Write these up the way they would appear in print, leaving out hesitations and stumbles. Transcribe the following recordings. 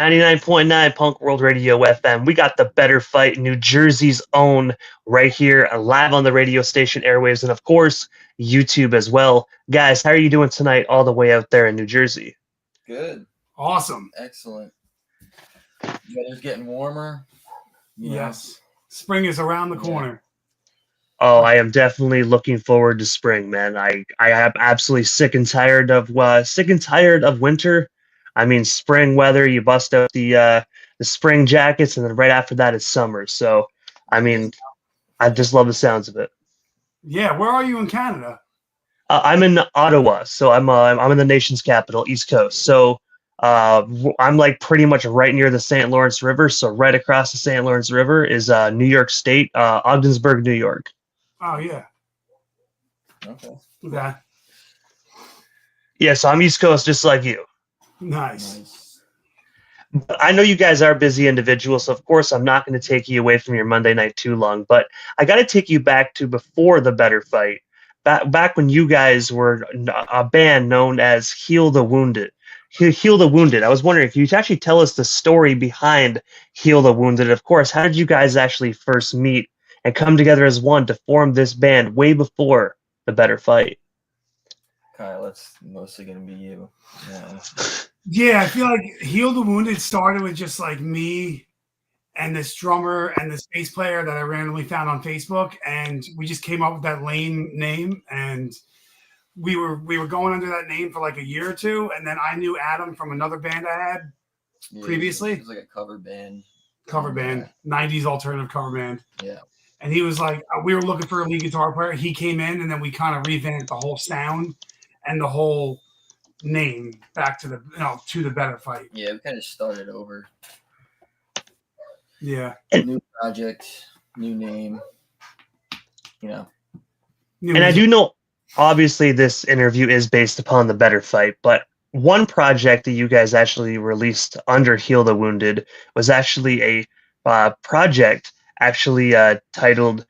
99.9 Punk World Radio FM. We got the Better Fight, New Jersey's own, right here, live on the radio station airwaves, and of course, YouTube as well. Guys, how are you doing tonight all the way out there in New Jersey? Good. Awesome. Excellent. Weather's getting warmer. Yes. Spring is around the corner. Oh, I am definitely looking forward to spring, man. I am absolutely sick and tired of winter. I mean, spring weather. You bust out the spring jackets, and then right after that is summer. So, I mean, I just love the sounds of it. Yeah, where are you in Canada? I'm in Ottawa, so I'm in the nation's capital, East Coast. So, I'm like pretty much right near the St. Lawrence River. So, right across the St. Lawrence River is New York State, Ogdensburg, New York. Oh yeah. Okay. Yeah. Yeah, so I'm East Coast, just like you. Nice. But I know you guys are busy individuals, so of course I'm not going to take you away from your Monday night too long. But I got to take you back to before the Better Fight, back when you guys were a band known as Heal the Wounded. Heal the Wounded. I was wondering if you could actually tell us the story behind Heal the Wounded. Of course, how did you guys actually first meet and come together as one to form this band way before the Better Fight? Kyle, that's mostly going to be you. Yeah, I feel like Heal the Wounded started with just like me and this drummer and this bass player that I randomly found on Facebook, and we just came up with that lame name, and we were going under that name for like a year or two, and then I knew Adam from another band I had previously. It was like a cover band. 90s alternative cover band. Yeah. And he was like, we were looking for a lead guitar player. He came in, and then we kind of revamped the whole sound and the whole name back to the Better Fight. Yeah, we kind of started over. Yeah. New project, new name. And I do know, obviously, this interview is based upon the Better Fight, but one project that you guys actually released under Heal the Wounded was actually a project titled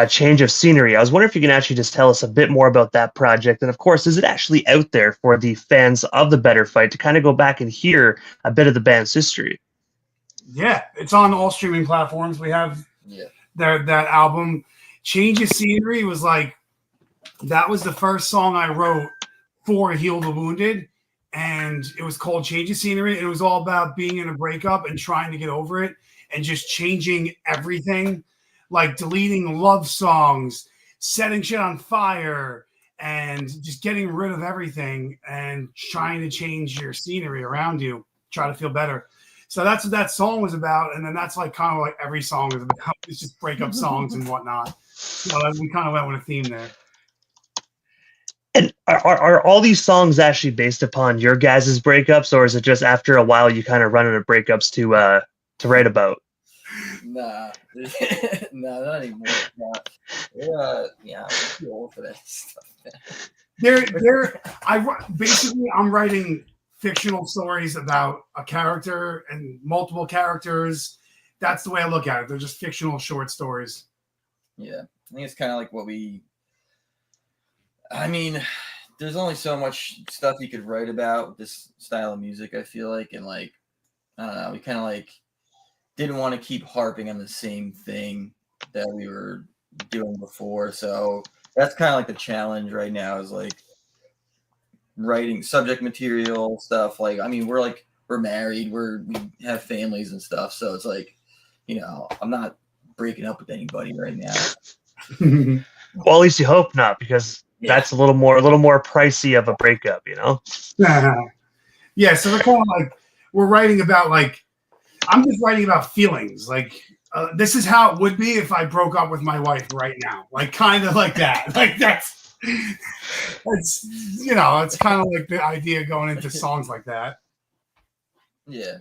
Change of Scenery. I was wondering if you can actually just tell us a bit more about that project. And of course, is it actually out there for the fans of the Better Fight to kind of go back and hear a bit of the band's history? Yeah, it's on all streaming platforms. We have that album. Change of Scenery was that was the first song I wrote for Heal the Wounded. And it was called Change of Scenery. It was all about being in a breakup and trying to get over it and just changing everything, like deleting love songs, setting shit on fire, and just getting rid of everything and trying to change your scenery around you, try to feel better. So that's what that song was about. And then that's like kind of like every song is about. It's just breakup songs and whatnot. So we kind of went with a theme there. And are all these songs actually based upon your guys' breakups, or is it just after a while you kind of run out of breakups to write about? Nah, not anymore. Nah. I'm too old for that stuff. I'm writing fictional stories about a character and multiple characters. That's the way I look at it. They're just fictional short stories. Yeah, I think it's kind of like there's only so much stuff you could write about with this style of music, I feel like, and I don't know, we kind of didn't want to keep harping on the same thing that we were doing before. So that's kind of the challenge right now is writing subject material stuff. We're married, we have families and stuff. So it's I'm not breaking up with anybody right now. Well, at least you hope not, because that's a little more pricey of a breakup, Yeah. So they're kind of we're writing about I'm just writing about feelings. This is how it would be if I broke up with my wife right now. Kind of like that. It's kind of like the idea going into songs like that. Yeah.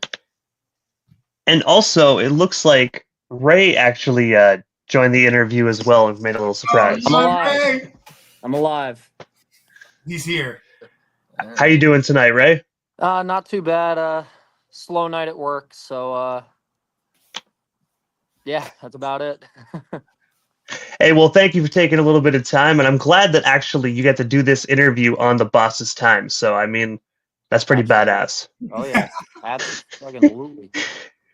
And also, it looks like Ray actually joined the interview as well and made a little surprise. I'm alive. He's here. How you doing tonight, Ray? Not too bad. Slow night at work, so yeah, that's about it. Hey, well, thank you for taking a little bit of time, and I'm glad that actually you get to do this interview on the boss's time. So, I mean, That's pretty badass. Oh yeah, absolutely.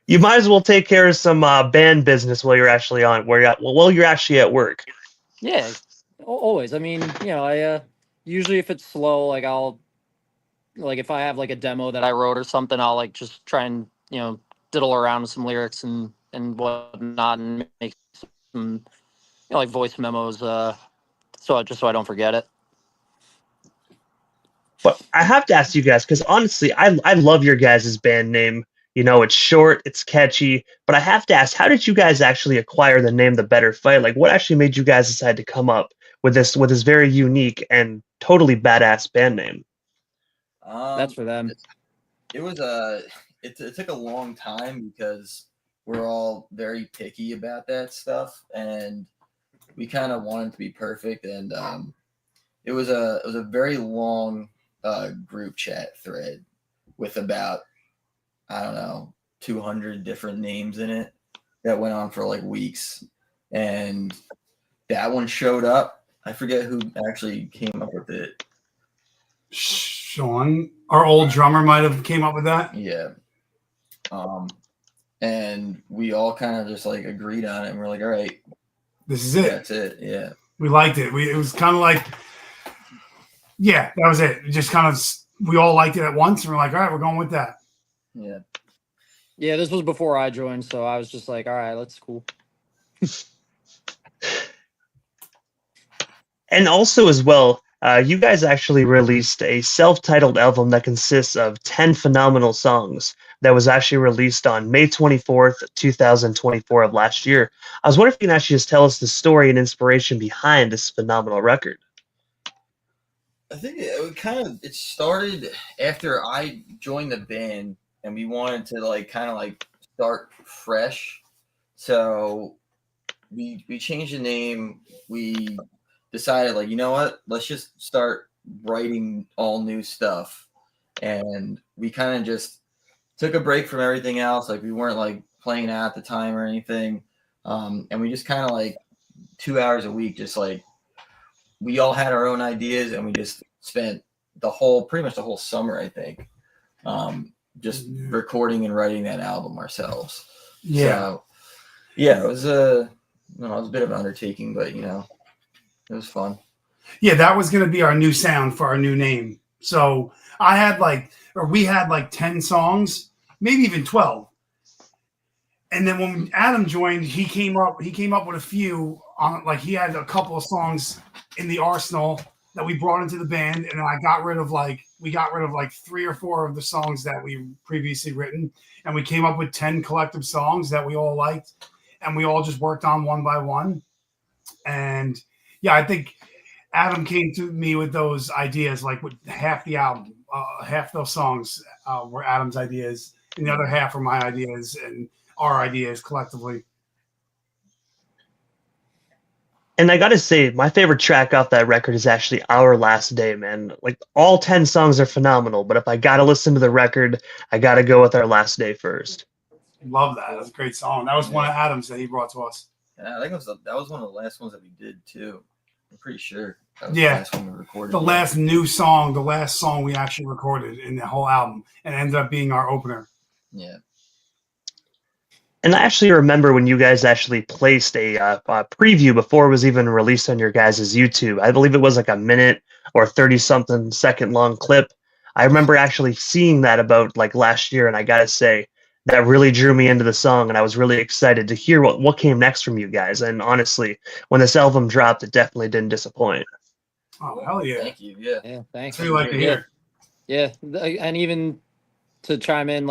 You might as well take care of some band business while you're actually while you're actually at work. Yeah, always. I mean, I usually if it's slow, like if I have like a demo that I wrote or something, I'll like just try and diddle around with some lyrics and whatnot and make some like voice memos. So I don't forget it. But I have to ask you guys because honestly, I love your guys' band name. It's short, it's catchy, but I have to ask, how did you guys actually acquire the name The Better Fight? Like, what actually made you guys decide to come up with this very unique and totally badass band name? That's for them. It was it took a long time because we're all very picky about that stuff, and we kind of wanted to be perfect. And it was a very long group chat thread with about, I don't know, 200 different names in it that went on for like weeks, and that one showed up. I forget who actually came up with it. Sean, our old drummer, might have came up with that. Yeah. And we all kind of just like agreed on it, and we're like, all right, this is it. That's it. Yeah. We liked it. It was kind of like, yeah, that was it. Just kind of, we all liked it at once, and we're like, all right, we're going with that. Yeah. Yeah, this was before I joined, so I was just like, all right, that's cool. And also as well, you guys actually released a self-titled album that consists of 10 phenomenal songs that was actually released on May 24th, 2024 of last year. I was wondering if you can actually just tell us the story and inspiration behind this phenomenal record. I think it started after I joined the band, and we wanted to kind of start fresh. So we changed the name. We decided, you know what? Let's just start writing all new stuff. And we kind of just took a break from everything else. We weren't playing out at the time or anything. And we just kind of 2 hours a week, just we all had our own ideas, and we just spent pretty much the whole summer, I think, just recording and writing that album ourselves. Yeah. So, yeah, it was it was a bit of an undertaking, but it was fun. Yeah, that was going to be our new sound for our new name. So we had 10 songs, maybe even 12. And then when Adam joined, he came up with a few on, he had a couple of songs in the arsenal that we brought into the band, and I got rid of 3 or 4 of the songs that we previously written, and we came up with 10 collective songs that we all liked, and we all just worked on one by one. And yeah, I think Adam came to me with those ideas, with half the album, half those songs were Adam's ideas, and the other half were my ideas and our ideas collectively. And I gotta say, my favorite track off that record is actually Our Last Day, man. All 10 songs are phenomenal, but if I gotta listen to the record, I gotta go with Our Last Day first. Love that. That was a great song. That was one of Adam's that he brought to us. Yeah, I think that was one of the last ones that we did too. I'm pretty sure. That was the last one we recorded. The last new song, the last song we actually recorded in the whole album, and ended up being our opener. Yeah. And I actually remember when you guys actually placed a preview before it was even released on your guys' YouTube. I believe it was a minute or 30-something second long clip. I remember actually seeing that about last year, and I gotta say, that really drew me into the song, and I was really excited to hear what came next from you guys. And honestly, when this album dropped, it definitely didn't disappoint. Oh, hell yeah. Thank you. Yeah. Yeah, thanks. That's what we like to hear. Yeah, and even to chime in,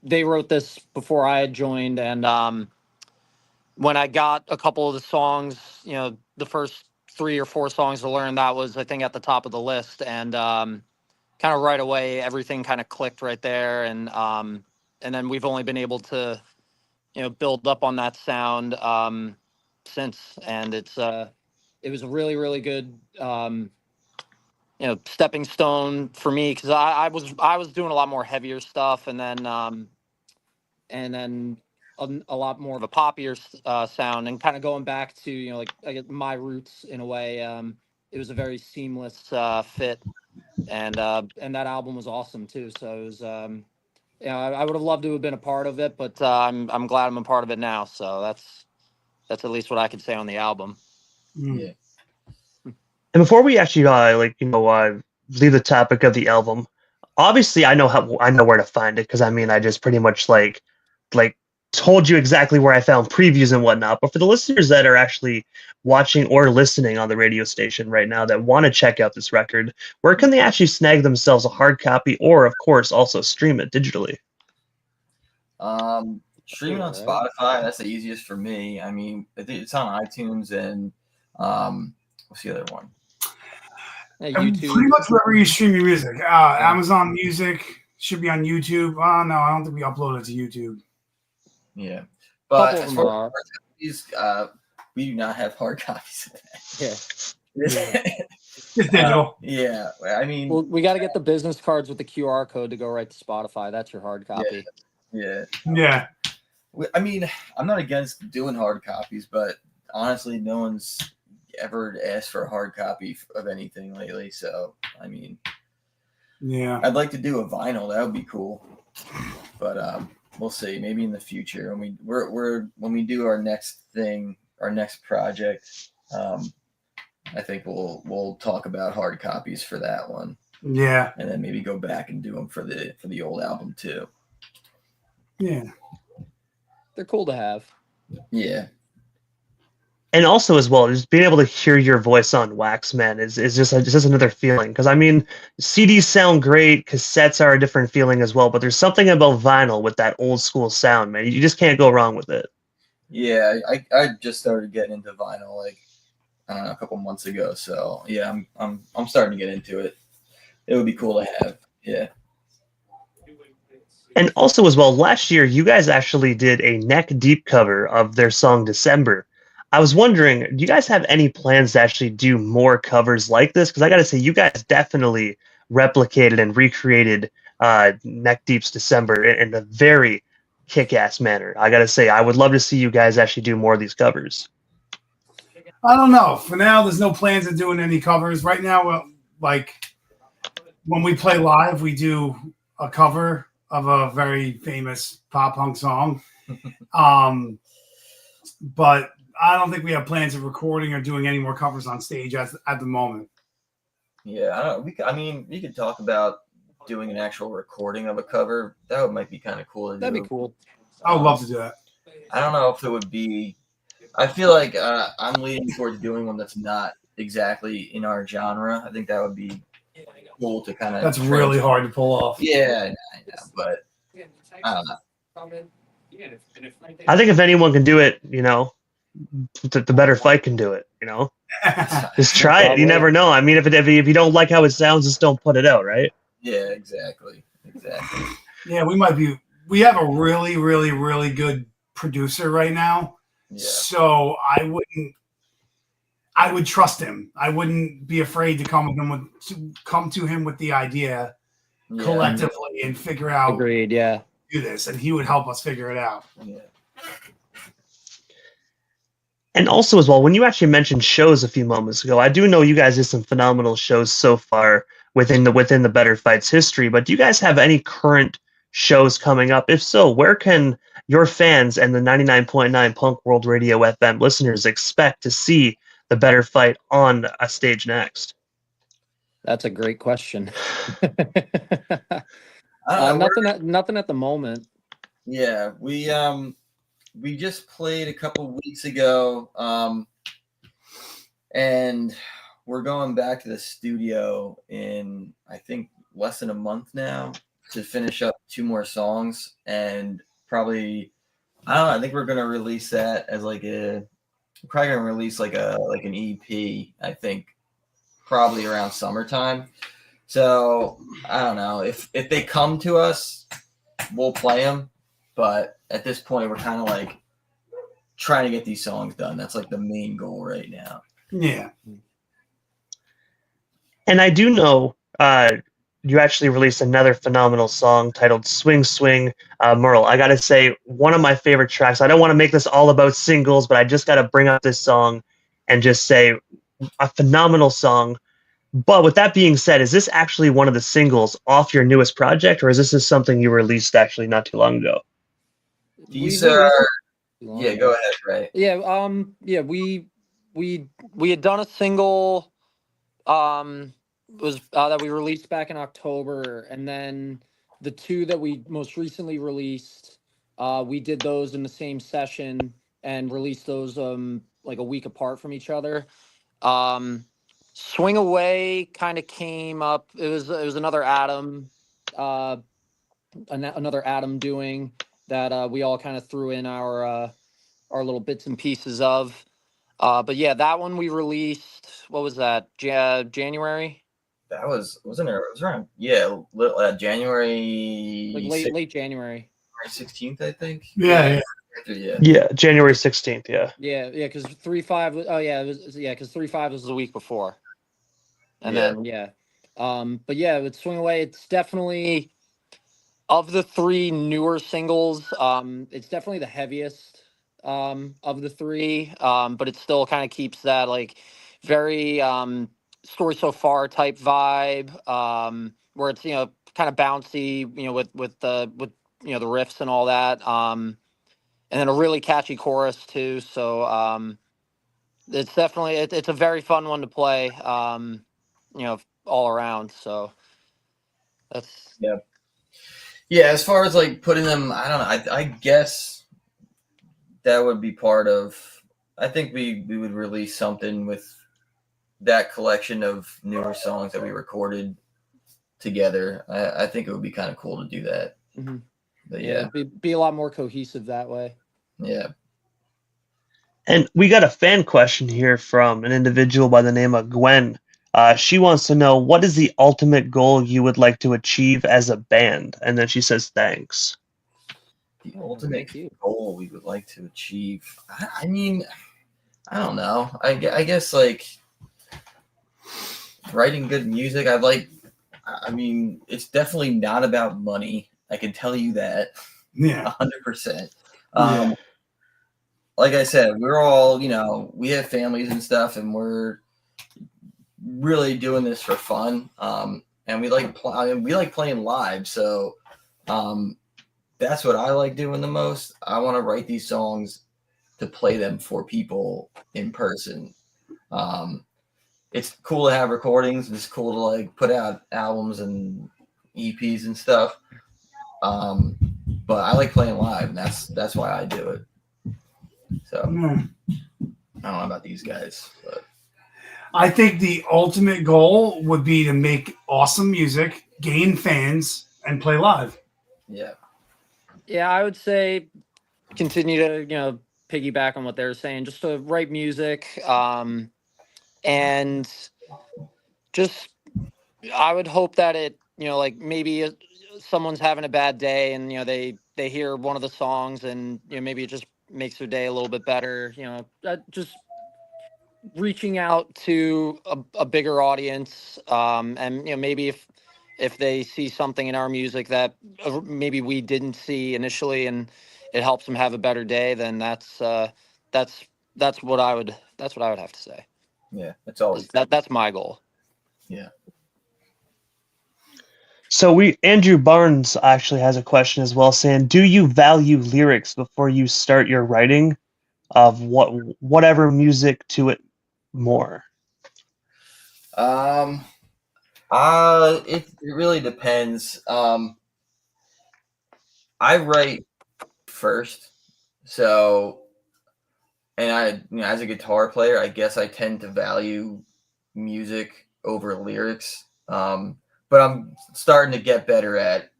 they wrote this before I had joined, and when I got a couple of the songs, the first 3 or 4 songs to learn, that was, I think, at the top of the list, and kind of right away, everything kind of clicked right there, and then we've only been able to, build up on that sound since, and it was a really, really good, stepping stone for me, because I was doing a lot more heavier stuff, and then a lot more of a poppier sound, and kind of going back to I guess my roots in a way. It was a very seamless fit and that album was awesome too. So it was, I would have loved to have been a part of it, but I'm glad I'm a part of it now. So that's at least what I could say on the album. Yeah. And before we actually leave the topic of the album, obviously I know where to find it, because I just pretty much like told you exactly where I found previews and whatnot. But for the listeners that are actually watching or listening on the radio station right now that want to check out this record, where can they actually snag themselves a hard copy, or of course also stream it digitally? Streaming on Spotify, that's the easiest for me. I mean, it's on iTunes and what's the other one? YouTube. Pretty much wherever you stream your music. Amazon Music should be on YouTube. No, I don't think we upload it to YouTube. Yeah, but as far as hard copies, we do not have hard copies of that. Yeah. It's digital. Yeah, I mean, we got to get the business cards with the QR code to go right to Spotify. That's your hard copy. Yeah. I mean, I'm not against doing hard copies, but honestly, no one's ever asked for a hard copy of anything lately. So, I mean, yeah, I'd like to do a vinyl. That would be cool, but we'll see. Maybe in the future when we do our next thing, our next project. I think we'll talk about hard copies for that one. Yeah, and then maybe go back and do them for the old album too. Yeah, they're cool to have. Yeah. And also as well, just being able to hear your voice on wax, man, is just another feeling. Because I mean, CDs sound great, cassettes are a different feeling as well. But there's something about vinyl with that old school sound, man. You just can't go wrong with it. Yeah, I just started getting into vinyl like I don't know, a couple months ago. So yeah, I'm starting to get into it. It would be cool to have. Yeah. And also as well, last year you guys actually did a neck deep cover of their song December. I was wondering, do you guys have any plans to actually do more covers like this? Because I got to say, you guys definitely replicated and recreated Neck Deep's December in a very kick-ass manner. I got to say, I would love to see you guys actually do more of these covers. I don't know. For now, there's no plans of doing any covers. Right now, like when we play live, we do a cover of a very famous pop punk song. But I don't think we have plans of recording or doing any more covers on stage at the moment. Yeah, we could talk about doing an actual recording of a cover. That might be kind of cool. That'd be cool. I would love to do that. I don't know if it would be. I feel like I'm leaning towards doing one that's not exactly in our genre. I think that would be cool to kind of. That's really hard to pull off. Yeah, I know, but I don't know. I think if anyone can do it, the Better Fight can do it. Just try it. You never know. I mean, if you don't like how it sounds, just don't put it out, right? Yeah, exactly. Yeah, we have a really, really, really good producer right now. Yeah. So I would trust him. I wouldn't be afraid to come to him with the idea collectively and figure out. Agreed. Yeah. Do this, and he would help us figure it out. Yeah. And also as well, when you actually mentioned shows a few moments ago, I do know you guys did some phenomenal shows so far within the Better Fights history. But do you guys have any current shows coming up? If so, where can your fans and the 99.9 Punk World Radio FM listeners expect to see the Better Fight on a stage next? That's a great question. Nothing at the moment. Yeah, we just played a couple weeks ago, and we're going back to the studio in I think less than a month now to finish up 2 more songs, and probably I don't know. I think we're gonna release that as like an EP. I think probably around summertime. So I don't know if they come to us, we'll play them. But at this point, we're kind of like trying to get these songs done. That's like the main goal right now. Yeah. And I do know you actually released another phenomenal song titled Swing Swing. Merle, I got to say, one of my favorite tracks. I don't want to make this all about singles, but I just got to bring up this song and just say a phenomenal song. But with that being said, is this actually one of the singles off your newest project, or is this something you released actually not too long ago? These are Yeah, go ahead, Ray. Yeah, we had done a single was that we released back in October, and then the two that we most recently released, we did those in the same session and released those like a week apart from each other. Swing Away kind of came up. It was another Adam, another Adam doing that we all kind of threw in our little bits and pieces of. But yeah, that one we released. What was that? January? That wasn't it? It was around January, Like late January. 16th, I think. Yeah. Yeah, January 16th. Yeah. Yeah, because 3-5. Oh yeah, because 3-5 was the week before. And then but yeah, with Swing Away, it's definitely of the three newer singles. It's definitely the heaviest of the three. But it still kind of keeps that like very Story So Far type vibe. Where it's kind of bouncy, with the the riffs and all that. And then a really catchy chorus too. So it's definitely it's a very fun one to play. All around. So that's yeah. As far as like putting them, I don't know. I guess that would be part of. I think we would release something with that collection of newer songs that we recorded together. I think it would be kind of cool to do that. Mm-hmm. But yeah, be a lot more cohesive that way. Yeah. And we got a fan question here from an individual by the name of Gwen. She wants to know, what is the ultimate goal you would like to achieve as a band? And then she says, thanks. The ultimate goal we would like to achieve. I mean, I don't know. I guess like writing good music. I mean, it's definitely not about money. I can tell you that. Yeah. 100%. Like I said, we're all, we have families and stuff, and we're really doing this for fun. And we like playing live. So that's what I like doing the most. I want to write these songs to play them for people in person. It's cool to have recordings. It's cool to like put out albums and EPs and stuff. But I like playing live, and that's why I do it. So I don't know about these guys, but I think the ultimate goal would be to make awesome music, gain fans, and play live. Yeah. Yeah, I would say continue to, piggyback on what they were saying, just to write music. And just, I would hope that it, like maybe someone's having a bad day and, they hear one of the songs and, maybe it just makes their day a little bit better, just reaching out to a bigger audience. And, maybe if they see something in our music that maybe we didn't see initially and it helps them have a better day, then that's what I would have to say. Yeah, it's always that's my goal. Yeah. So Andrew Barnes actually has a question as well, saying, do you value lyrics before you start your writing of whatever music to it more? It really depends. I write first, so, and I, as a guitar player, I guess I tend to value music over lyrics. But I'm starting to get better at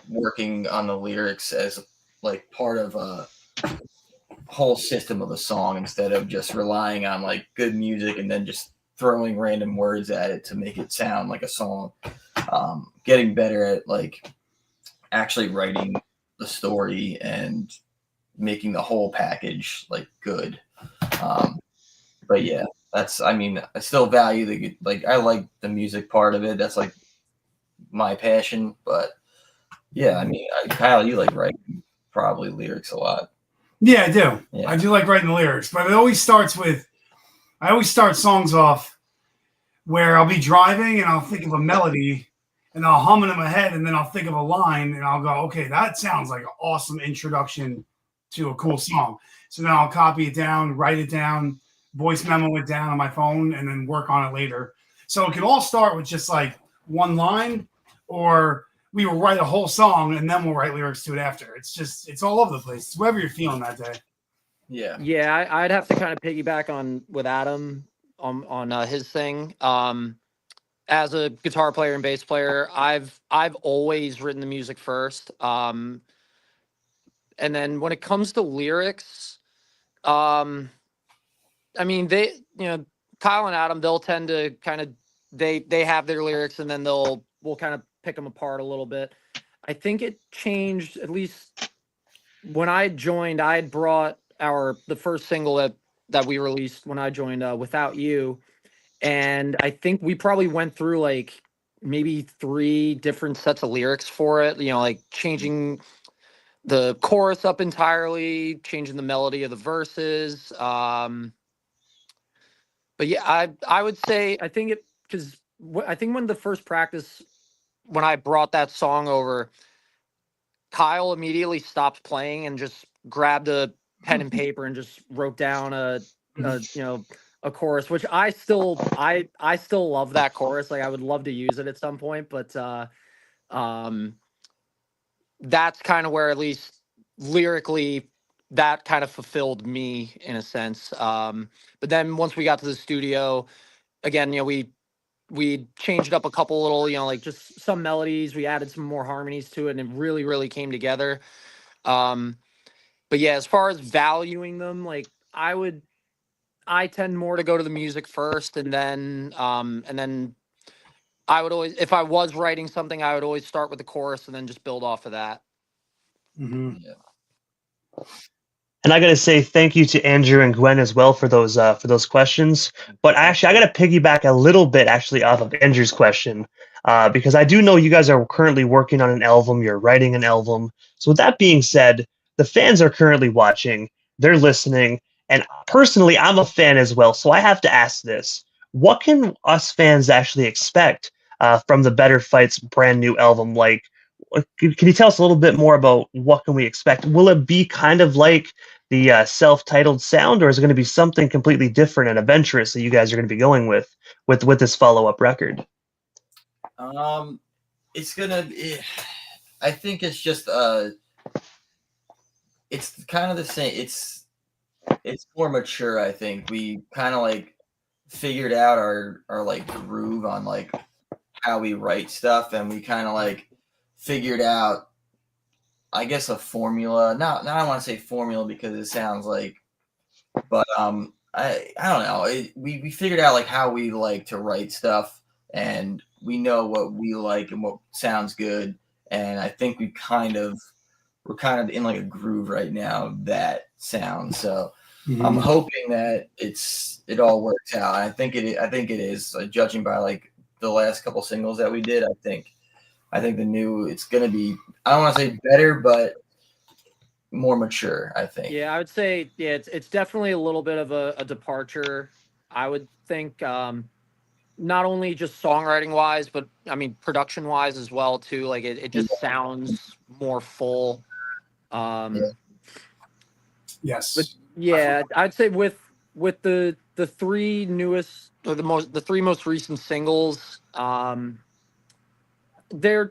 working on the lyrics as like part of a whole system of a song instead of just relying on like good music and then just throwing random words at it to make it sound like a song. Getting better at like actually writing the story and making the whole package like good. But yeah, I still value I like the music part of it. That's like my passion. But yeah, Kyle, you like writing probably lyrics a lot. Yeah, I do. Yeah. I do like writing the lyrics, but I always start songs off where I'll be driving and I'll think of a melody and I'll hum it in my head, and then I'll think of a line and I'll go, okay, that sounds like an awesome introduction to a cool song. So then I'll copy it down, write it down, voice memo it down on my phone, and then work on it later. So it could all start with just like one line, or we will write a whole song and then we'll write lyrics to it after. It's all over the place. It's whatever you're feeling that day. Yeah. I'd have to kind of piggyback on with Adam on his thing. As a guitar player and bass player, I've always written the music first. And then when it comes to lyrics, I mean, Kyle and Adam, they'll tend to kind of, they have their lyrics, and then we'll kind of pick them apart a little bit. I think it changed, at least when I joined. I had brought the first single that we released when I joined, Without You. And I think we probably went through like maybe 3 different sets of lyrics for it, like changing the chorus up entirely, changing the melody of the verses. But yeah, I would say, I think because I think when the first practice, when I brought that song over, Kyle immediately stopped playing and just grabbed a pen and paper and just wrote down a chorus, which I still love that chorus. Like, I would love to use it at some point, but that's kind of where, at least lyrically, that kind of fulfilled me in a sense. But then once we got to the studio, again, we changed up a couple little, like just some melodies. We added some more harmonies to it, and it really, really came together. But yeah, as far as valuing them, like I tend more to go to the music first, and then I would always, if I was writing something, I would always start with the chorus and then just build off of that. Mm-hmm. Yeah. And I got to say thank you to Andrew and Gwen as well for those questions. But I got to piggyback a little bit actually off of Andrew's question, because I do know you guys are currently working on an album. You're writing an album. So with that being said, the fans are currently watching. They're listening, and personally, I'm a fan as well. So I have to ask this: what can us fans actually expect from the Better Fight's brand new album? Like, can you tell us a little bit more about what can we expect? Will it be kind of like the self-titled sound, or is it going to be something completely different and adventurous that you guys are going to be going with this follow-up record? It's gonna be, I think it's just it's kind of the same. It's more mature. I think we kind of like figured out our like groove on like how we write stuff, and we kind of like figured out, I guess, a formula. Not I don't want to say formula because it sounds like, but I don't know. We figured out like how we like to write stuff, and we know what we like and what sounds good. And I think we're kind of in like a groove right now of that sound. So I'm hoping that it all works out. I think it is, judging by like the last couple singles that we did. I think the new, it's gonna be, I don't want to say better, but more mature, I think. Yeah, I would say, yeah, it's definitely a little bit of a departure. I would think, not only just songwriting wise, but I mean production wise as well too. Like it just sounds more full. Yes. But yeah, I'd say with the 3 newest, or the 3 most recent singles, there's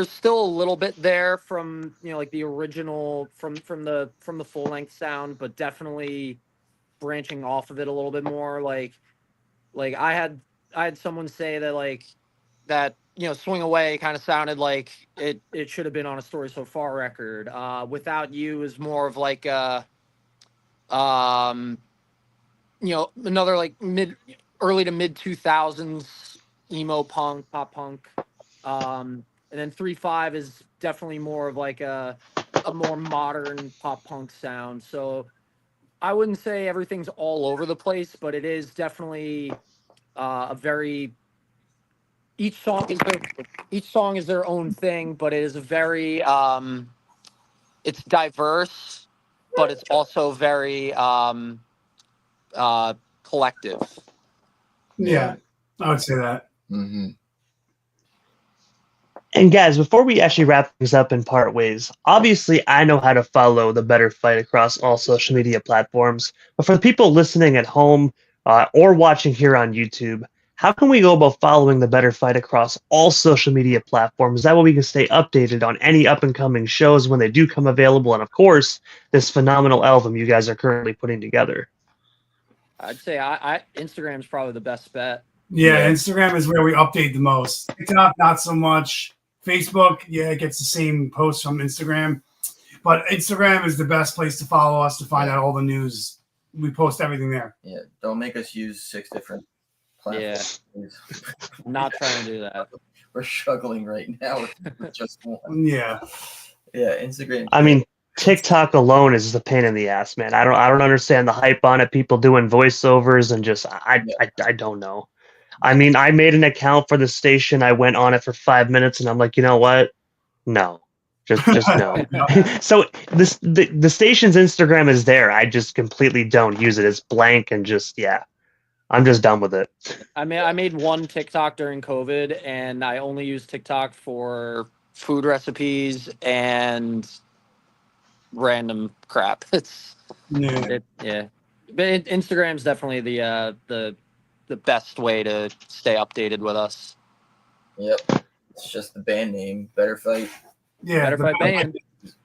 still a little bit there from, like the original, from the full length sound, but definitely branching off of it a little bit more. Like I had someone say that, like, that, Swing Away kind of sounded like it should have been on a Story So Far record. Without You is more of like another like early to mid 2000s emo punk, pop punk. And then 3-5 is definitely more of like a more modern pop punk sound. So I wouldn't say everything's all over the place, but it is definitely a very, each song is their own thing, but it is a very it's diverse, but it's also very collective. Yeah, I would say that. Mm-hmm. And guys, before we actually wrap things up and part ways, obviously I know how to follow the Better Fight across all social media platforms. But for the people listening at home or watching here on YouTube, how can we go about following the Better Fight across all social media platforms? That way we can stay updated on any up and coming shows when they do come available, and of course, this phenomenal album you guys are currently putting together. I'd say I Instagram's probably the best bet. Yeah, Instagram is where we update the most. TikTok, not so much. Facebook, yeah, it gets the same posts from Instagram. But Instagram is the best place to follow us to find out all the news. We post everything there. Yeah, don't make us use 6 different platforms. Yeah. Not trying to do that. We're struggling right now with just one. Yeah. Yeah, Instagram. I mean, TikTok alone is just a pain in the ass, man. I don't understand the hype on it. People doing voiceovers and just I don't know. I mean, I made an account for the station. I went on it for 5 minutes, and I'm like, you know what? No, just no. So the station's Instagram is there. I just completely don't use it. It's blank and just I'm just done with it. I made one TikTok during COVID, and I only use TikTok for food recipes and random crap. But Instagram's definitely the best way to stay updated with us. Yep. It's just the band name, Better Fight. Yeah. Better Fight band.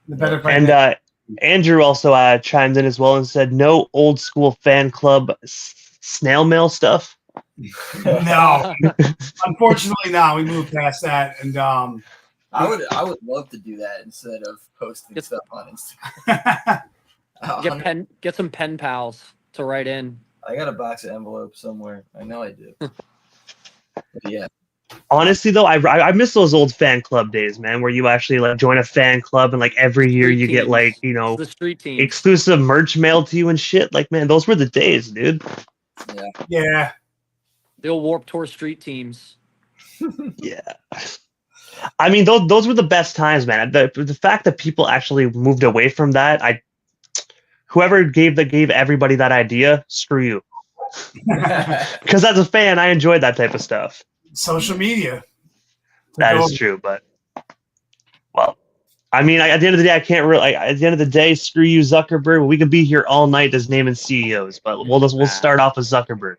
The Better Fight And band. Andrew also chimed in as well and said, no old school fan club snail mail stuff. No. Unfortunately, no. We moved past that. And I would love to do that instead of posting stuff on Instagram. Get some pen pals to write in. I got a box of envelopes somewhere. I know I do. Yeah. Honestly, though, I miss those old fan club days, man, where you actually like join a fan club and like every year you get like, you know, the street team exclusive merch mailed to you and shit. Like, man, those were the days, dude. Yeah. The old Warped Tour street teams. Yeah. I mean, those were the best times, man. The fact that people actually moved away from that, whoever gave everybody that idea, screw you. Because as a fan, I enjoyed that type of stuff. Social media. That is true, but well, I mean, at the end of the day, I can't really. At the end of the day, screw you, Zuckerberg. We could be here all night as naming CEOs, but we'll start off with Zuckerberg.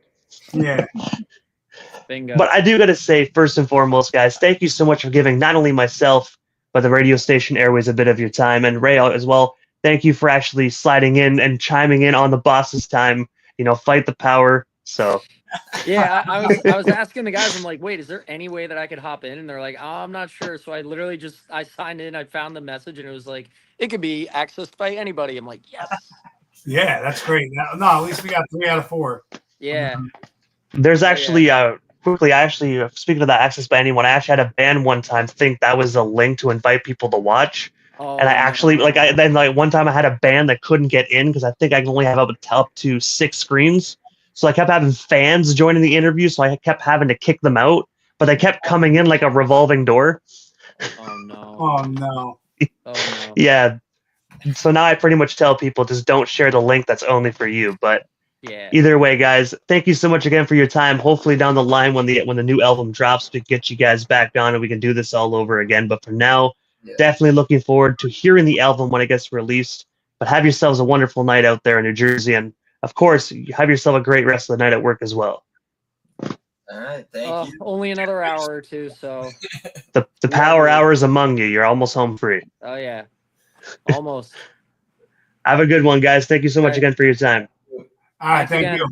Yeah. Bingo. But I do got to say, first and foremost, guys, thank you so much for giving not only myself but the radio station Airways a bit of your time, and Ray as well. Thank you for actually sliding in and chiming in on the boss's time. You know, fight the power. So. Yeah, I was asking the guys. I'm like, wait, is there any way that I could hop in? And they're like, oh, I'm not sure. So I literally I signed in. I found the message, and it was like, it could be accessed by anybody. I'm like, yes. Yeah, that's great. No, at least we got 3 out of 4. Yeah. There's actually quickly. I actually speaking of that access by anyone. I actually had a band one time think that was a link to invite people to watch. Oh, and I actually then one time I had a band that couldn't get in because I think I can only have up to 6 screens. So I kept having fans joining the interview, so I kept having to kick them out. But they kept coming in like a revolving door. Oh no! Oh no! Oh no! Yeah. So now I pretty much tell people just don't share the link that's only for you. But either way, guys, thank you so much again for your time. Hopefully down the line when the new album drops, we get you guys back on and we can do this all over again. But for now, definitely looking forward to hearing the album when it gets released. But have yourselves a wonderful night out there in New Jersey, and of course, have yourself a great rest of the night at work as well. All right, thank you. Only another hour or two, so the power hours among you. You're almost home free. Oh yeah, almost. Have a good one, guys. Thank you so much again for your time. All right, thank you.